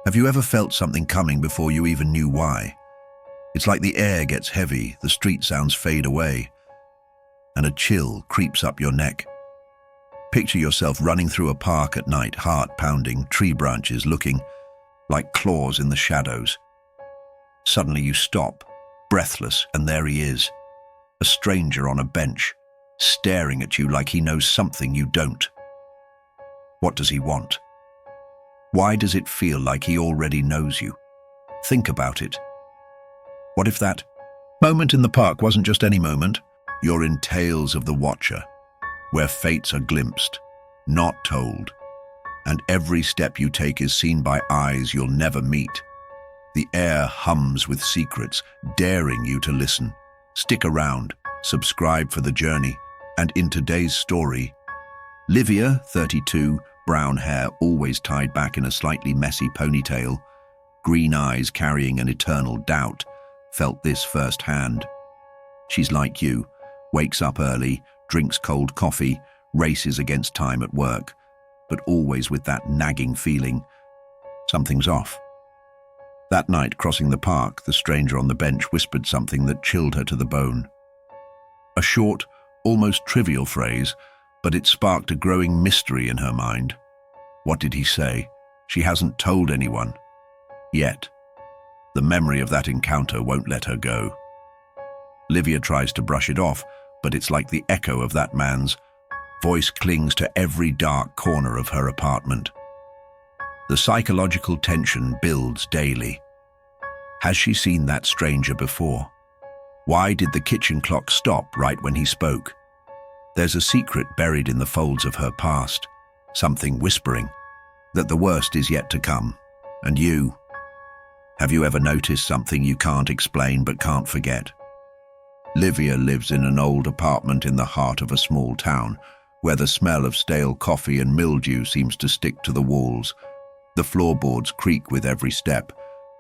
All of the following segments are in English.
Have you ever felt something coming before you even knew why? It's like the air gets heavy, the street sounds fade away, and a chill creeps up your neck. Picture yourself running through a park at night, heart pounding, tree branches looking like claws in the shadows. Suddenly you stop, breathless, and there he is, a stranger on a bench, staring at you like he knows something you don't. What does he want? Why does it feel like he already knows you? Think about it. What if that moment in the park wasn't just any moment? You're in Tales of the Watcher, where fates are glimpsed, not told, and every step you take is seen by eyes you'll never meet. The air hums with secrets, daring you to listen. Stick around, subscribe for the journey, and in today's story, Livia, 32, brown hair always tied back in a slightly messy ponytail, green eyes carrying an eternal doubt, felt this firsthand. She's like you, wakes up early, drinks cold coffee, races against time at work, but always with that nagging feeling, something's off. That night, crossing the park, the stranger on the bench whispered something that chilled her to the bone. A short, almost trivial phrase, but it sparked a growing mystery in her mind. What did he say? She hasn't told anyone. Yet. The memory of that encounter won't let her go. Livia tries to brush it off, but it's like the echo of that man's voice clings to every dark corner of her apartment. The psychological tension builds daily. Has she seen that stranger before? Why did the kitchen clock stop right when he spoke? There's a secret buried in the folds of her past, something whispering that the worst is yet to come. And you? Have you ever noticed something you can't explain but can't forget? Livia lives in an old apartment in the heart of a small town, where the smell of stale coffee and mildew seems to stick to the walls. The floorboards creak with every step,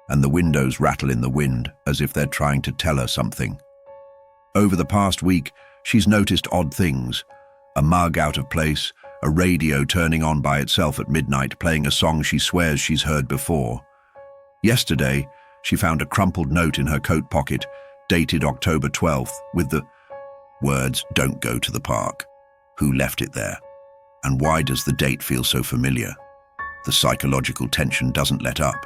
and the windows rattle in the wind as if they're trying to tell her something. Over the past week, she's noticed odd things: a mug out of place, a radio turning on by itself at midnight playing a song she swears she's heard before. Yesterday, she found a crumpled note in her coat pocket, dated October 12th, with the words, "Don't go to the park." Who left it there? And why does the date feel so familiar? The psychological tension doesn't let up.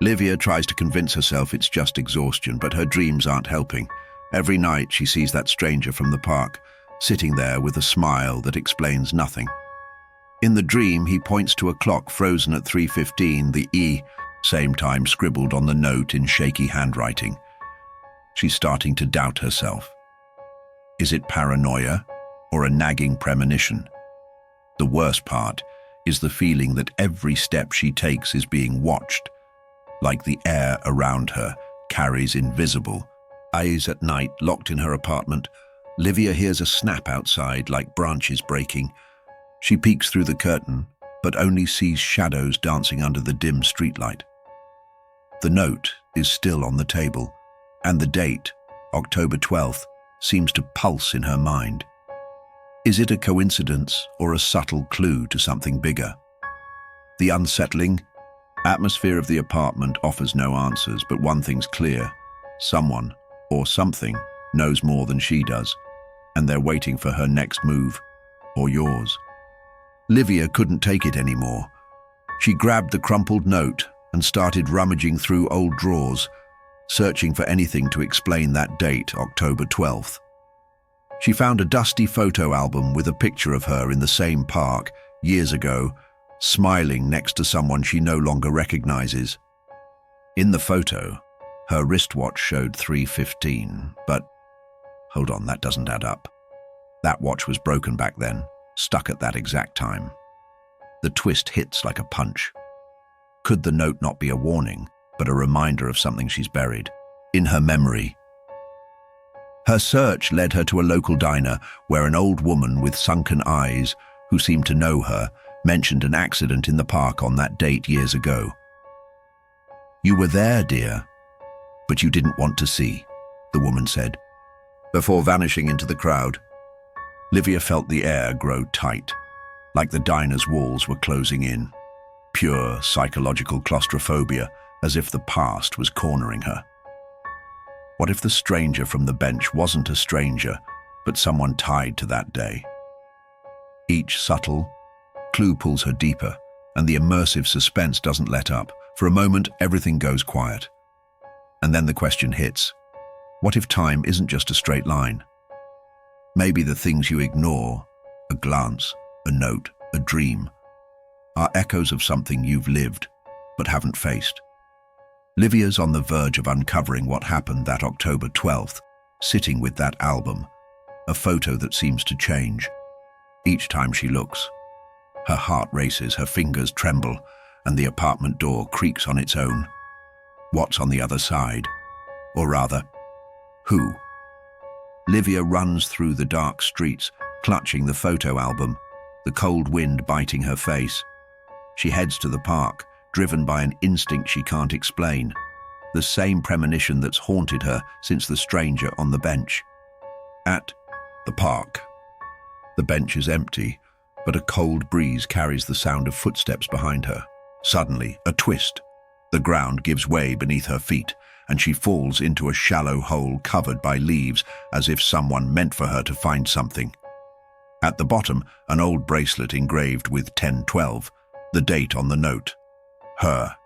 Livia tries to convince herself it's just exhaustion, but her dreams aren't helping. Every night she sees that stranger from the park, sitting there with a smile that explains nothing. In the dream, he points to a clock frozen at 3:15, the same time scribbled on the note in shaky handwriting. She's starting to doubt herself. Is it paranoia or a nagging premonition? The worst part is the feeling that every step she takes is being watched, like the air around her carries invisible eyes. At night, locked in her apartment, Livia hears a snap outside, like branches breaking. She peeks through the curtain, but only sees shadows dancing under the dim streetlight. The note is still on the table, and the date, October 12th, seems to pulse in her mind. Is it a coincidence or a subtle clue to something bigger? The unsettling atmosphere of the apartment offers no answers, but one thing's clear: someone or something knows more than she does, and they're waiting for her next move, or yours. Livia couldn't take it anymore. She grabbed the crumpled note and started rummaging through old drawers, searching for anything to explain that date, October 12th. She found a dusty photo album with a picture of her in the same park years ago, smiling next to someone she no longer recognizes. In the photo, her wristwatch showed 3:15, but hold on, that doesn't add up. That watch was broken back then, stuck at that exact time. The twist hits like a punch. Could the note not be a warning, but a reminder of something she's buried in her memory? Her search led her to a local diner where an old woman with sunken eyes, who seemed to know her, mentioned an accident in the park on that date years ago. "You were there, dear, but you didn't want to see," the woman said, before vanishing into the crowd. Livia felt the air grow tight, like the diner's walls were closing in. Pure psychological claustrophobia, as if the past was cornering her. What if the stranger from the bench wasn't a stranger, but someone tied to that day? Each subtle clue pulls her deeper, and the immersive suspense doesn't let up. For a moment, everything goes quiet. And then the question hits. What if time isn't just a straight line? Maybe the things you ignore, a glance, a note, a dream, are echoes of something you've lived, but haven't faced. Livia's on the verge of uncovering what happened that October 12th, sitting with that album, a photo that seems to change. Each time she looks, her heart races, her fingers tremble, and the apartment door creaks on its own. What's on the other side? Or rather, who? Livia runs through the dark streets, clutching the photo album, the cold wind biting her face. She heads to the park, driven by an instinct she can't explain, the same premonition that's haunted her since the stranger on the bench. At the park, the bench is empty, but a cold breeze carries the sound of footsteps behind her. Suddenly, a twist. The ground gives way beneath her feet, and she falls into a shallow hole covered by leaves, as if someone meant for her to find something. At the bottom, an old bracelet engraved with 1012, the date on the note. Her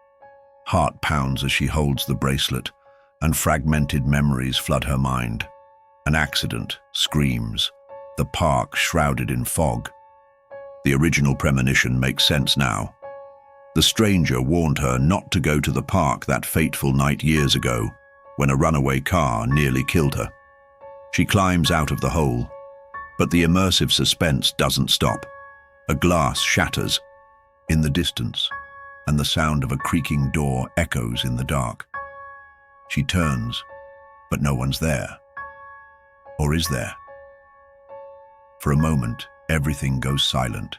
heart pounds as she holds the bracelet, and fragmented memories flood her mind. An accident, screams, the park shrouded in fog. The original premonition makes sense now. The stranger warned her not to go to the park that fateful night years ago, when a runaway car nearly killed her. She climbs out of the hole, but the immersive suspense doesn't stop. A glass shatters in the distance, and the sound of a creaking door echoes in the dark. She turns, but no one's there. Or is there? For a moment, everything goes silent,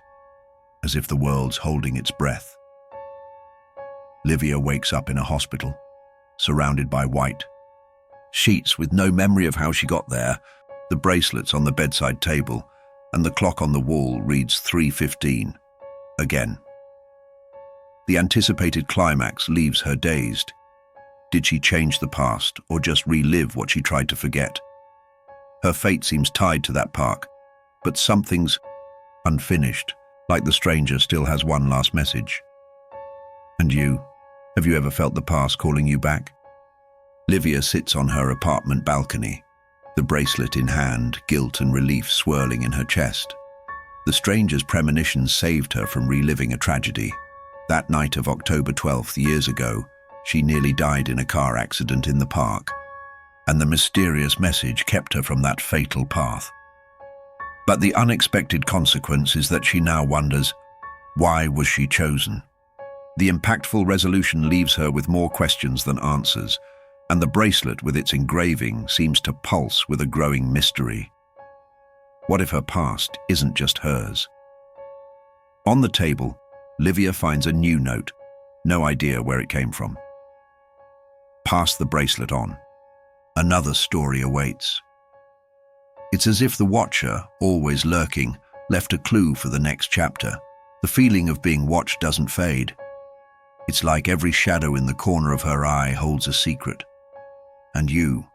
as if the world's holding its breath. Livia wakes up in a hospital, surrounded by white sheets with no memory of how she got there. The bracelets on the bedside table, and the clock on the wall reads 3:15. Again. The anticipated climax leaves her dazed. Did she change the past, or just relive what she tried to forget? Her fate seems tied to that park, but something's unfinished, like the stranger still has one last message. And you? Have you ever felt the past calling you back? Livia sits on her apartment balcony, the bracelet in hand, guilt and relief swirling in her chest. The stranger's premonition saved her from reliving a tragedy. That night of October 12th, years ago, she nearly died in a car accident in the park, and the mysterious message kept her from that fatal path. But the unexpected consequence is that she now wonders, why was she chosen? The impactful resolution leaves her with more questions than answers, and the bracelet with its engraving seems to pulse with a growing mystery. What if her past isn't just hers? On the table, Livia finds a new note, no idea where it came from. Pass the bracelet on. Another story awaits. It's as if the watcher, always lurking, left a clue for the next chapter. The feeling of being watched doesn't fade. It's like every shadow in the corner of her eye holds a secret. And you,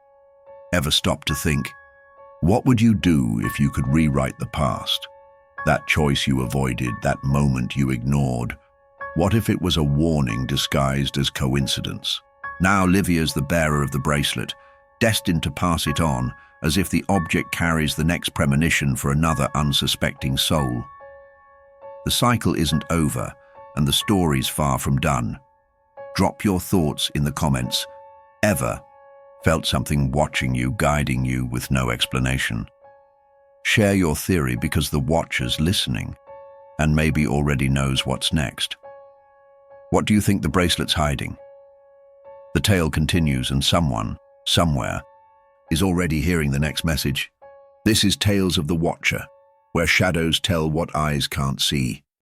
ever stop to think, what would you do if you could rewrite the past? That choice you avoided, that moment you ignored. What if it was a warning disguised as coincidence? Now Livia's the bearer of the bracelet, destined to pass it on, as if the object carries the next premonition for another unsuspecting soul. The cycle isn't over, and the story's far from done. Drop your thoughts in the comments. Ever felt something watching you, guiding you with no explanation? Share your theory, because the watcher's listening and maybe already knows what's next. What do you think the bracelet's hiding? The tale continues, and someone, somewhere, is already hearing the next message. This is Tales of the Watcher, where shadows tell what eyes can't see.